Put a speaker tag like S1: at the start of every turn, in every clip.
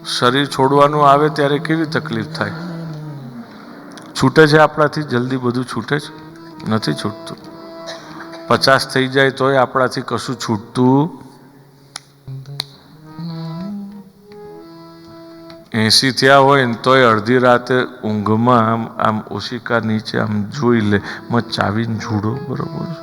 S1: શરીર છોડવાનું આવે ત્યારે કેવી તકલીફ થાય? છૂટે છે આપણાથી જલ્દી? બધું છૂટે છે? નથી છૂટતું. 50 થઈ જાય તોય આપણાથી કશું છૂટતું. 80 થયા હોય ને તોય અડધી રાતે ઊંઘમાં આમ ઓશિકા નીચે આમ જોઈ લે, ચાવીને જુડો બરોબર છે.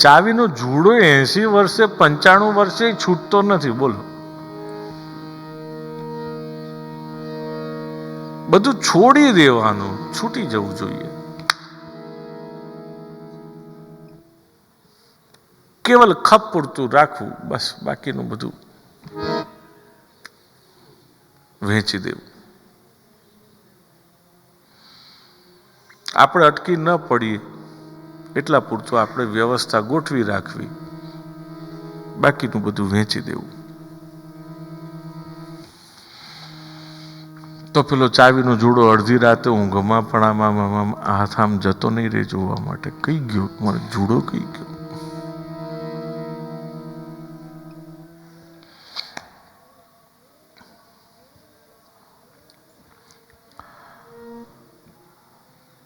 S1: ચાવીનો જુડો 80 વર્ષે 95 વર્ષે છૂટતો નથી. બોલો, બધું છોડી દેવાનું, છૂટી જવું જોઈએ. કેવલ ખપ પૂરતું રાખવું, બસ. બાકીનું બધું વહેંચી દેવું. આપણે અટકી ન પડીએ એટલા પૂરતું આપણે વ્યવસ્થા ગોઠવી રાખવી, બાકીનું બધું વહેંચી દેવું. તો પેલો ચાવીનો જુડો અડધી રાતે ઊંઘમાં પણ આમ હાથ આમ જતો નહીં રહે જોવા માટે. કઈ ગયો મારો જુડો? કઈ ગયો?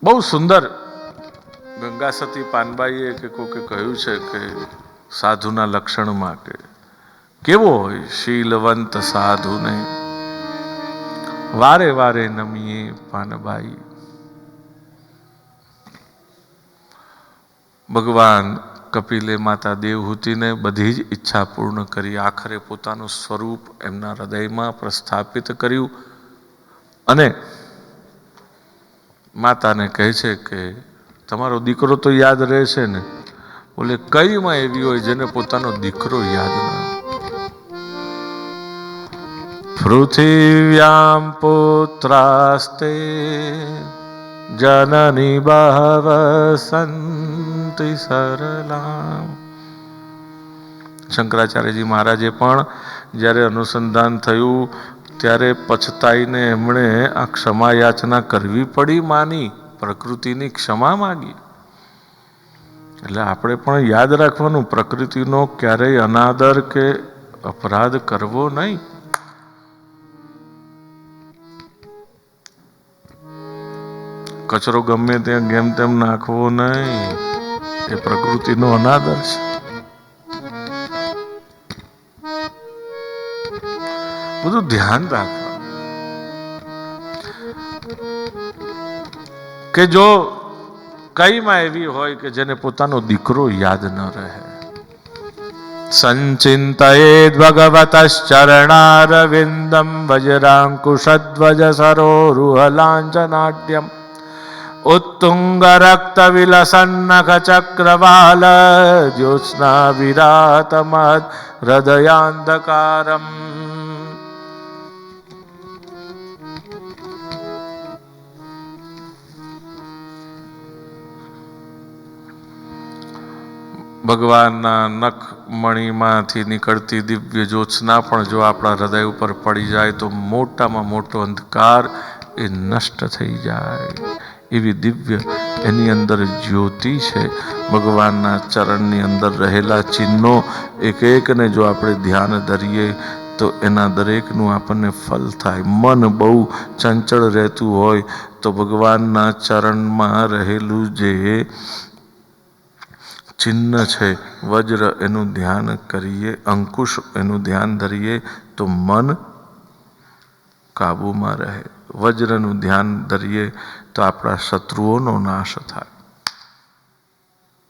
S1: બહુ સુંદર ગંગા સતી પાનબાઈએ કે કોકે કહ્યું છે કે સાધુના લક્ષણમાં કે કેવો હોય શીલવંત સાધુને વારે વારે નમીએ પાનબાઈ. ભગવાન કપિલે માતા દેવહૂતિને બધી જ ઈચ્છા પૂર્ણ કરી. આખરે પોતાનું સ્વરૂપ એમના હૃદયમાં પ્રસ્થાપિત કર્યું અને માતાને કહે છે કે તમારો દીકરો તો યાદ રહેશે ને? બોલે, કઈ માં એવી હોય જેને પોતાનો દીકરો યાદ ન? પૃથિવ્યામ પુત્રાસ્તે જનની બહવ સંતિ સરલામ. શંકરાચાર્યજી મહારાજે પણ જ્યારે અનુસંધાન થયું ત્યારે પછતાઈને એમણે આ ક્ષમા યાચના કરવી પડી. માની પ્રકૃતિની ક્ષમા માગી. એટલે આપણે પણ યાદ રાખવાનું, પ્રકૃતિનો ક્યારેય અનાદર કે અપરાધ કરવો નહીં. કચરો ગમે ત્યાં ગેમ તેમ નાખવો નહીં, એ પ્રકૃતિનો અનાદર છે. બધું ધ્યાન રાખવાનું કે જો કઈ માં એવી હોય કે જેને પોતાનો દીકરો યાદ ન રહે. સંચિંતયેદ ભગવતશ્ચરણારવિંદમ વજ્રાંકુશધ્વજ સરોરુહલાંચનાટ્યમ ઉત્તુંગ રક્ત વિલસન્નખ ચક્રવાલ જ્યોત્સ્ના વિરાતમદ હૃદયાંધકારમ. ભગવાનના નખ મણીમાંથી નીકળતી દિવ્ય જ્યોત્સના પણ જો આપણા હૃદય ઉપર પડી જાય તો મોટામાં મોટો અંધકાર એ નષ્ટ થઈ જાય. એવી દિવ્ય એની અંદર જ્યોતિ છે. ભગવાનના ચરણની અંદર રહેલા ચિહ્નો એક એકને જો આપણે ધ્યાન ધરીએ તો એના દરેકનું આપણને ફલ થાય. મન બહુ ચંચળ રહેતું હોય તો ભગવાનના ચરણમાં રહેલું જે ચિહ્ન છે વજ્ર, એનું ધ્યાન કરીએ, અંકુશ એનું ધ્યાન ધરીએ તો મન કાબુમાં રહે. વજ્રનું ધ્યાન ધરીએ તો આપણા શત્રુઓનો નાશ થાય.